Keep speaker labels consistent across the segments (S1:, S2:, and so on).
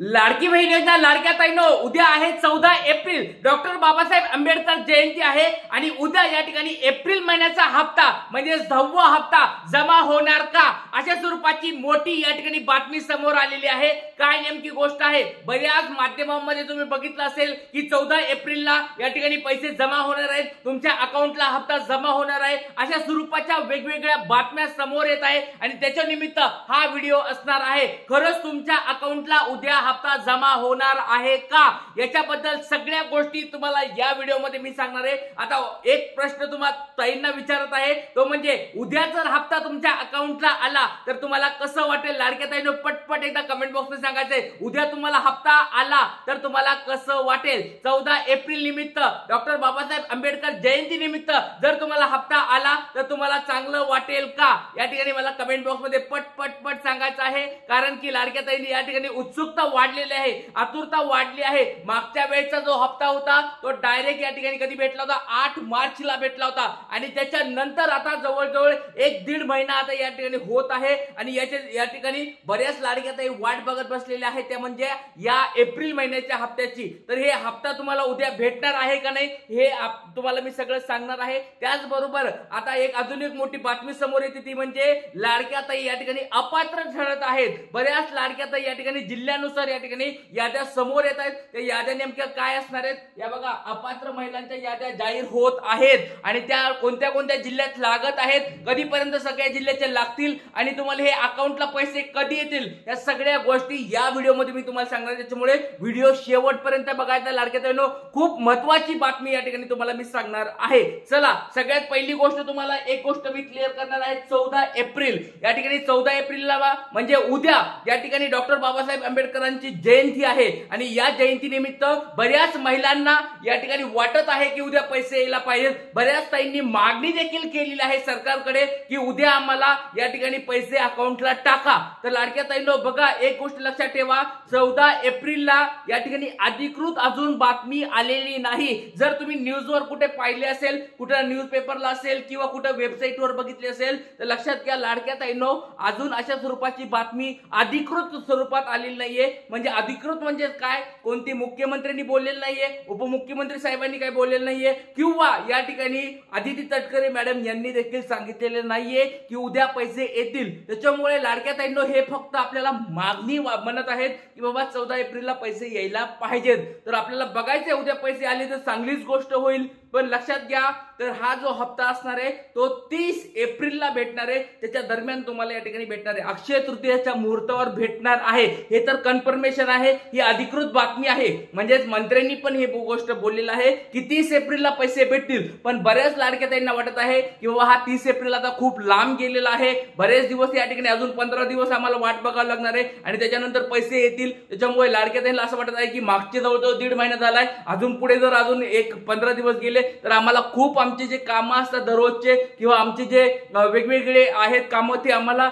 S1: लाडकी बहीण योजना लाडक्या ताईंनो, उद्या आहे 14 एप्रिल, डॉक्टर बाबासाहेब आंबेडकर जयंती आहे आणि उद्या या ठिकाणी एप्रिल महिन्याचा हप्ता म्हणजे 10वा हप्ता जमा होणार का, अशा स्वरूपाची मोठी या ठिकाणी बातमी समोर आलेली आहे। काय नेमकी गोष्ट आहे, बऱ्याच माध्यमांमध्ये तुम्ही बघितलं असेल की 14 एप्रिलला या ठिकाणी पैसे जमा होणार आहेत, तुमच्या अकाउंटला हप्ता जमा होणार आहे, अशा स्वरूपाच्या वेगवेगळ्या बातम्या समोर येत आहे आणि त्याच्या निमित्त हा व्हिडिओ असणार आहे। खरंच तुमच्या अकाउंटला उद्या हप्ता जमा होणार आहे का, याच्याबद्दल सगळ्या गोष्टी तुम्हाला या व्हिडिओमध्ये मी सांगणार आहे। आता एक प्रश्न तुम्हाला ताईंना विचारत आहे, तो म्हणजे उद्या जर हप्ता तुमच्या अकाउंटला आला तर तुम्हाला कसं वाटेल। लाडक्या ताईंनो पटपट एकदा कमेंट बॉक्समध्ये सांगायचंय, उद्या तुम्हाला हप्ता आला तर तुम्हाला कसं वाटेल। 14 एप्रिल निमित्त, डॉक्टर बाबासाहेब आंबेडकर जयंती निमित्त जर तुम्हाला हप्ता आला तर तुम्हाला चांगलं वाटेल का, या ठिकाणी मला कमेंट बॉक्समध्ये पट सांगायचं आहे। कारण की लाडक्या ताईंनी या ठिकाणी उत्सुकता वाढलेली आहे, आतुरता वाढली आहे। मागच्या वेळेचा जो हप्ता होता तो डायरेक्ट या ठिकाणी कधी भेटला होता, 8 मार्चला भेटला होता आणि त्याच्यानंतर आता जवळजवळ 1-1.5 महिना आता या ठिकाणी होत आहे आणि या ठिकाणी बऱ्याच लाडक्या ताई वाट बघत बसलेल्या आहेत, त्या म्हणजे या एप्रिल महिन्याच्या हप्त्याची। तर हे हप्ता तुम्हाला उद्या भेटणार आहे का नाही हे तुम्हाला मी सगळं सांगणार आहे। त्याचबरोबर आता अजून एक मोठी बातमी समोर येते, ती म्हणजे लाडक्या ताई या ठिकाणी अपात्र ठरत आहेत। बऱ्याच लाडक्या ताई या ठिकाणी जिल्ह्यानुसार या ठिकाणी याद्या समोर येत आहेत। त्या याद्या नेमक्या काय असणार आहेत, या बघा अपात्र महिलांच्या याद्या जाहीर होत आहेत आणि त्या कोणत्या कोणत्या जिल्ह्यात लागत आहेत, कधीपर्यंत सगळ्या जिल्ह्याचे लागतील आणि तुम्हाला हे अकाउंटला पैसे कधी येतील, या सगळ्या गोष्टी या व्हिडिओमध्ये मी तुम्हाला सांगणार। त्याच्यामुळे व्हिडिओ शेवटपर्यंत बघायचा लाडक्या ताईंनो, खूप महत्त्वाची बातमी या ठिकाणी तुम्हाला मी सांगणार आहे। चला सगळ्यात पहिली गोष्ट तुम्हाला एक गोष्ट मी क्लिअर करणार आहे। 14 एप्रिल या ठिकाणी 14 एप्रिलला म्हणजे उद्या या ठिकाणी डॉक्टर बाबासाहेब आंबेडकरांची जयंती आहे आणि या जयंती निमित्त बऱ्याच महिलांना या ठिकाणी वाटत आहे की उद्या पैसे यायला पाहिजेत। बऱ्याच ताईंनी मागणी देखील केलेली आहे सरकारकडे की उद्या आम्हाला या ठिकाणी पैसे अकाउंटला टाका। तर लाडक्या ताईंनो बघा, एक गोष्ट लक्षात ठेवा, 14 एप्रिलला या ठिकाणी अधिकृत अजून बातमी आलेली नाही। जर तुम्ही न्यूजवर कुठे पाहिले असेल, कुठे न्यूजपेपरला असेल किंवा कुठे वेबसाईटवर बघितली असेल, तर लक्षात घ्या लाडक्या ताईंनो, अजून अशा स्वरूपाची बातमी अधिकृत स्वरूपात आलेली नाहीये। म्हणजे अधिकृत म्हणजे काय, कोणती मुख्यमंत्र्यांनी बोललेलं नाहीये, उपमुख्यमंत्री साहेबांनी काय बोललेलं नाहीये किंवा या ठिकाणी आदिती तटकरे मॅडम यांनी देखील सांगितलेले नाहीये की उद्या पैसे येतील। त्याच्यामुळे लाडक्या ताईंनो हे फक्त आपल्याला मागणी म्हणत आहेत की बाबा 14 एप्रिलला पैसे यायला पाहिजेत। तर आपल्याला बघायचे उद्या पैसे आले तर चांगलीच गोष्ट होईल, पण लक्षात घ्या तर हा जो हप्ता असणार आहे तो 30 एप्रिलला भेटणार आहे, त्याच्या दरम्यान तुम्हाला या ठिकाणी भेटणार आहे, अक्षय तृतीयेच्या मुहूर्तावर भेटणार आहे। हे तर कन्फर्मेशन आहे, ही अधिकृत बातमी आहे। म्हणजेच मंत्र्यांनी पण हे गोष्ट बोललेलं आहे की 30 एप्रिलला पैसे भेटतील। पण बऱ्याच लाडक्या ताईंना वाटत आहे की बाबा हा 30 एप्रिल आता खूप लांब गेलेला आहे, बरेच दिवस या ठिकाणी अजून 15 दिवस आम्हाला वाट बघावं लागणार आहे आणि त्याच्यानंतर पैसे येतील। त्याच्यामुळे लाडक्या ताईंना असं वाटत आहे की मागचे जवळजवळ 1.5 महिना झालाय, अजून पुढे जर अजून 15 दिवस गेले तर आम्हाला खूप आमचे जे कामं असतात दररोजचे किंवा आमचे जे वेगवेगळे आहेत कामं ते आम्हाला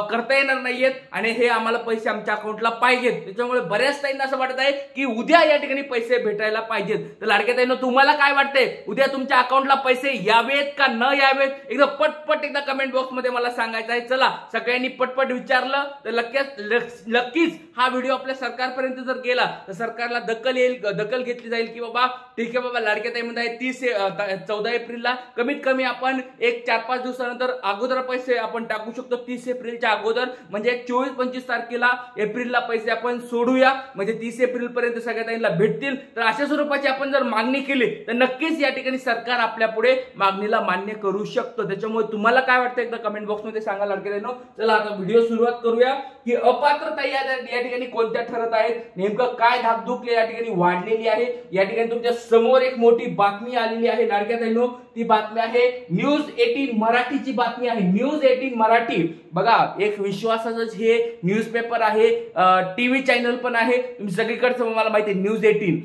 S1: करता येणार नाहीयेत आणि हे आम्हाला पैसे आमच्या अकाउंटला पाहिजेत। त्याच्यामुळे बऱ्याच ताईंना असं वाटत आहे की उद्या या ठिकाणी पैसे भेटायला पाहिजेत। तर लाडक्या ताईंनो तुम्हाला काय वाटतंय, उद्या तुमच्या अकाउंटला पैसे यावेत का न यावेत, एकदा पटपट एकदा कमेंट बॉक्समध्ये मला सांगायचं आहे। चला सगळ्यांनी पटपट विचारलं तर नक्कीच हा व्हिडिओ आपल्या सरकारपर्यंत जर गेला तर सरकारला दखल घेतली जाईल की बाबा ठीक आहे बाबा, लाडक्या ताई म्हणताय 14 एप्रिलला कमीत कमी आपण 4-5 दिवसानंतर अगोदर पैसे आपण टाकू शकतो, 30 एप्रिलच्या अगोदर म्हणजे 24-25 तारखेला एप्रिलला पैसे आपण सोडूया, म्हणजे 30 एप्रिल पर्यंत सगळ्या ताईंना भेटतील। तर अशा स्वरूपाची आपण जर मागणी केली तर नक्कीच या ठिकाणी सरकार आपल्या पुढे मागणीला मान्य करू शकतो। त्याच्यामुळे तुम्हाला काय वाटतं एकदा कमेंट बॉक्समध्ये सांगा लाडक्या ताईंनो। चला आता व्हिडिओ सुरुवात करूया की अपात्रता या ठिकाणी कोणत्या ठरत आहेत, नेमकं काय धाकधूक या ठिकाणी वाढलेली आहे। या ठिकाणी तुमच्या समोर एक मोठी बातमी आलेली आहे लाडक्या ताईंनो, ती बातमी आहे न्यूज 18 मराठीची बातमी आहे। न्यूज 18 मराठी बघा, एक विश्वासाचं हे न्यूजपेपर आहे, टीव्ही चॅनल पण आहे, तुम्ही सगळीकडे मला माहिती आहे न्यूज 18।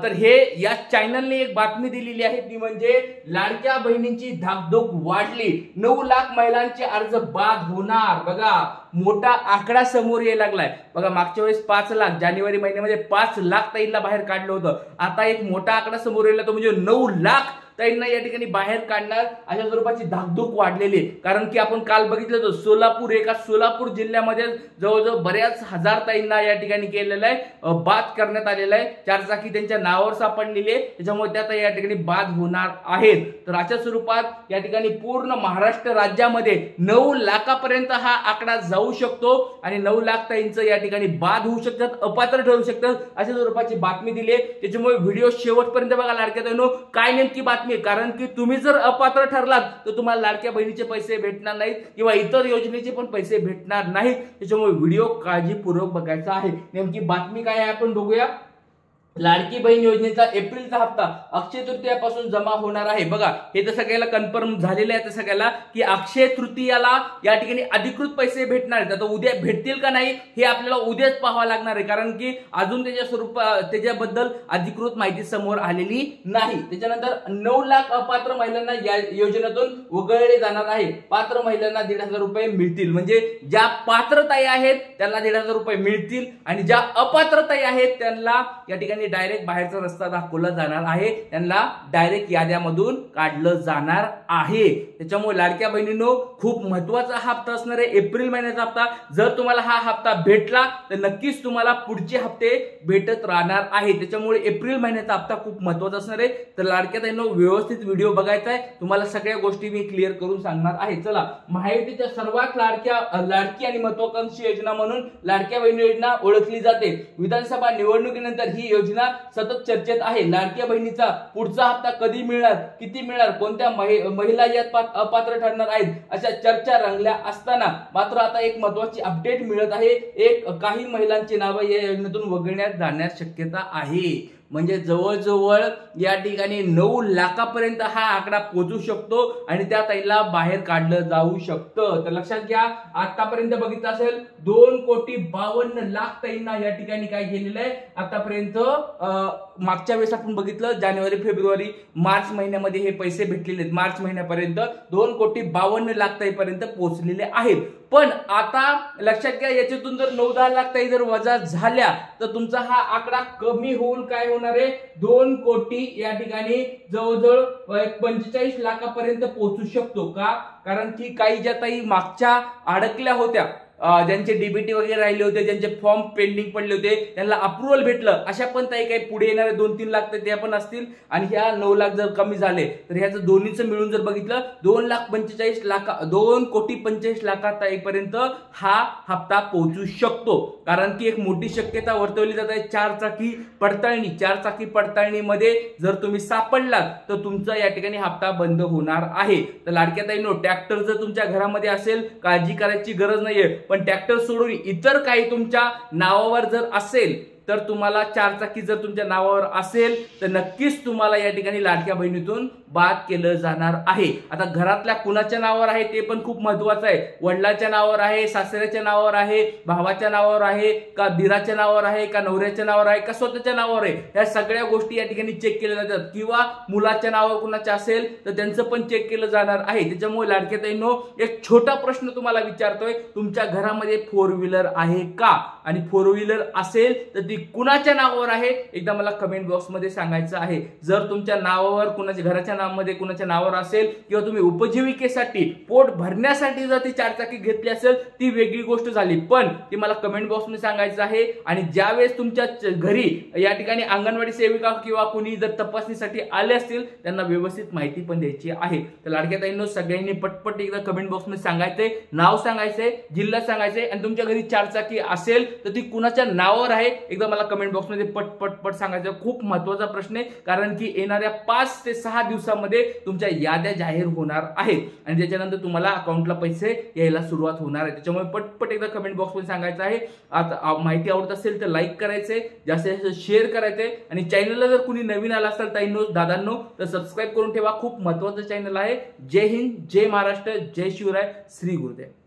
S1: तर हे या चॅनलने एक बातमी दिलेली आहे, ती म्हणजे लाडक्या बहिणींची धाकधूक वाढली, 9 लाख महिलांचे अर्ज बाद होणार। बघा मोठा आकडा समोर यायला लागलाय बघा। मागच्या वेळेस 5 लाख जानेवारी महिन्यामध्ये 5 लाख ताईंना बाहेर काढलं होतं, आता एक मोठा आकडा समोर यायला तो म्हणजे 9 लाख ताईंना या ठिकाणी बाहेर काढणार अशा स्वरूपाची धाकधूक वाढलेली आहे। कारण की आपण काल बघितलं तर सोलापूर जिल्ह्यामध्ये जवळजवळ बऱ्याच हजार ताईंना या ठिकाणी केलेलं आहे, बाद करण्यात आलेला आहे, 4 चाकी त्यांच्या नावावर सापडलेली आहे, त्याच्यामुळे त्या या ठिकाणी बाद होणार आहेत। तर अशा स्वरूपात या ठिकाणी पूर्ण महाराष्ट्र राज्यामध्ये 9 लाखापर्यंत हा आकडा जाऊ शकतो आणि 9 लाख ताईंचं या ठिकाणी बाद होऊ शकतात, अपात्र ठरू शकतात अशा स्वरूपाची बातमी दिली आहे। त्याच्यामुळे व्हिडिओ शेवटपर्यंत बघा लाडक्या ताईंनो, काय नेमकी बातमी, कारण की तुम्ही जर अपात्र ठरलात तर तुम्हाला लाडक्या बहिणीचे पैसे भेटणार नाहीत किंवा इतर योजनेचे पण पैसे भेटणार नाहीत, त्याच्यामुळे व्हिडिओ काळजीपूर्वक बघायचा आहे। नेमकी बातमी काय आहे आपण बघूया। लाडकी बहीण योजनेचा एप्रिलचा हप्ता अक्षय तृतीयापासून जमा होणार आहे बघा। हे तर सगळ्याला कन्फर्म झालेलं आहे सगळ्याला की अक्षय तृतीयाला या ठिकाणी अधिकृत पैसे भेटणार आहेत। आता उद्या भेटतील का नाही हे आपल्याला उद्याच पाहावं लागणार आहे, कारण की अजून त्याच्याबद्दल अधिकृत माहिती समोर आलेली नाही। त्याच्यानंतर 9 लाख अपात्र महिलांना या योजनेतून वगळले जाणार आहे, पात्र महिलांना 1,500 रुपये मिळतील, म्हणजे ज्या पात्रताई आहेत त्यांना 1,500 रुपये मिळतील आणि ज्या अपात्रताई आहेत त्यांना या ठिकाणी डायरेक्ट बाहेरचा रस्ता दाखवला जाणार आहे, त्यांना डायरेक्ट याद्यामधून काढलं जाणार आहे। त्याच्यामुळे लाडक्या बहिणींनो खूप महत्वाचा हप्ता असणार आहे एप्रिल महिन्याचा हप्ता। जर तुम्हाला हा हप्ता भेटला तर नक्कीच तुम्हाला पुढचे हप्ते भेटत राहणार आहे, त्याच्यामुळे एप्रिल महिन्याचा हप्ता खूप महत्वाचा असणार आहे। तर लाडक्या ताईंनो व्यवस्थित व्हिडिओ बघायचा आहे, तुम्हाला सगळ्या गोष्टी मी क्लिअर करून सांगणार आहे। चला, महायुतीच्या सर्वात लाडकी आणि महत्वाकांक्षी योजना म्हणून लाडक्या बहिणी योजना ओळखली जाते। विधानसभा निवडणुकीनंतर ही योजना सतत चर्चेत आहे। लाडक्या बहिणीचा पुढचा हप्ता कधी मिळणार, किती मिळणार, कोणत्या महिला यात अपात्र ठरणार आहेत अशा चर्चा रंगल्या असताना मात्र आता एक महत्वाची अपडेट मिळत आहे। काही महिलांची नावे या योजनेतून वगळण्यात जाण्यास शक्यता आहे, म्हणजे जवळजवळ या ठिकाणी 9 लाखापर्यंत हा आकडा पोहोचू शकतो आणि त्या ताईला बाहेर काढलं जाऊ शकतं। तर लक्षात घ्या, आतापर्यंत बघितलं असेल 2,52,00,000 ताईंना या ठिकाणी काय केलेलं आहे आतापर्यंत। मागच्या वेळेस आपण बघितलं जानेवारी, फेब्रुवारी, मार्च महिन्यामध्ये हे पैसे भेटलेले आहेत, मार्च महिन्यापर्यंत 2,52,00,000 ताईपर्यंत पोहोचलेले आहेत। पण आता लक्षात घ्या, याच्यातून जर 9-10 लाख ताई जर वजा झाल्या तर तुमचा हा आकडा कमी होऊन काय होणार आहे, 2 कोटी या ठिकाणी जवळजवळ 45 लाखापर्यंत पोहोचू शकतो का? कारण की काही ज्या ताई मागच्या अडकल्या होत्या, ज्यांचे डीबीटी वगैरे राहिले होते, ज्यांचे फॉर्म पेंडिंग पडले होते, त्यांना अप्रुव्हल भेटलं, अशा पण ताई काही पुढे येणारे 2-3 लाख तर ते पण असतील आणि ह्या 9 लाख जर कमी झाले तर ह्याचं दोन्हीचं मिळून जर बघितलं 2,45,00,000 ताईपर्यंत हा हप्ता पोहोचू शकतो। कारण की एक मोठी शक्यता वर्तवली जात आहे 4 चाकी पडताळणीमध्ये जर तुम्ही सापडलात तर तुमचा या ठिकाणी हप्ता बंद होणार आहे। तर लाडक्या ताईंनो, ट्रॅक्टर जर तुमच्या घरामध्ये असेल काळजी करायची गरज नाहीये, पण ट्रॅक्टर सोडून इतर काही तुमच्या नावावर जर असेल तर तुम्हाला 4 चाकी जर तुमच्या नावावर असेल तर नक्कीच तुम्हाला या ठिकाणी लाडक्या बहिणीतून बाद केलं जाणार आहे। आता घरातल्या कुणाच्या नावावर आहे ते पण खूप महत्वाचं आहे, वडिलांच्या नावावर आहे, सासऱ्याच्या नावावर आहे, भावाच्या नावावर आहे का, दिराच्या नावावर आहे का, नवऱ्याच्या नावावर आहे का, स्वतःच्या नावावर आहे, या सगळ्या गोष्टी या ठिकाणी चेक केल्या जातात। किंवा मुलाच्या नावावर कुणाच्या असेल तर त्यांचं पण चेक केलं जाणार आहे। त्याच्यामुळे लाडक्या ताईंनो, एक छोटा प्रश्न तुम्हाला विचारतोय, तुमच्या घरामध्ये 4 व्हीलर आहे का, आणि 4 व्हीलर असेल तर ती कुणाच्या नावावर आहे एकदा मला कमेंट बॉक्स मध्ये सांगायचं आहे। जर तुमच्या नावावर, कुणाच्या घराच्या नावामध्ये कुणाच्या नावावर असेल किंवा तुम्ही उपजीविकेसाठी, पोट भरण्यासाठी जर ती 4 चाकी घेतली असेल ती वेगळी गोष्ट झाली, पण ती मला कमेंट बॉक्स मध्ये सांगायचं आहे। आणि ज्यावेळेस तुमच्या घरी या ठिकाणी अंगणवाडी सेविका किंवा कुणी जर तपासणीसाठी आले असतील त्यांना व्यवस्थित माहिती पण द्यायची आहे। तर लाडक्या ताईंनो, सगळ्यांनी पटपट एकदा कमेंट बॉक्स मध्ये सांगायचंय, नाव सांगायचंय, जिल्हा सांगायचंय आणि तुमच्या घरी 4 चाकी असेल तर ती कुणाच्या नावावर आहे एकदा मला कमेंट बॉक्स मध्ये पट सांगायचं। खूप महत्वाचा प्रश्न आहे, कारण की येणाऱ्या 5 ते 6 दिवसामध्ये तुमच्या याद्या जाहीर होणार आहेत आणि त्याच्यानंतर तुम्हाला अकाउंटला पैसे यायला सुरुवात होणार आहे। त्याच्यामुळे पटपट एकदा कमेंट बॉक्स मध्ये सांगायचं आहे। आता माहिती आवडत असेल तर लाईक करायचे, जास्तीत जास्त शेअर करायचे आणि चॅनलला जर कुणी नवीन आला असेल ताईंनो, दादांनो, तर सबस्क्राईब करून ठेवा, खूप महत्वाचं चॅनल आहे। जय हिंद, जय महाराष्ट्र, जय शिवराय, श्री गुरुदेव।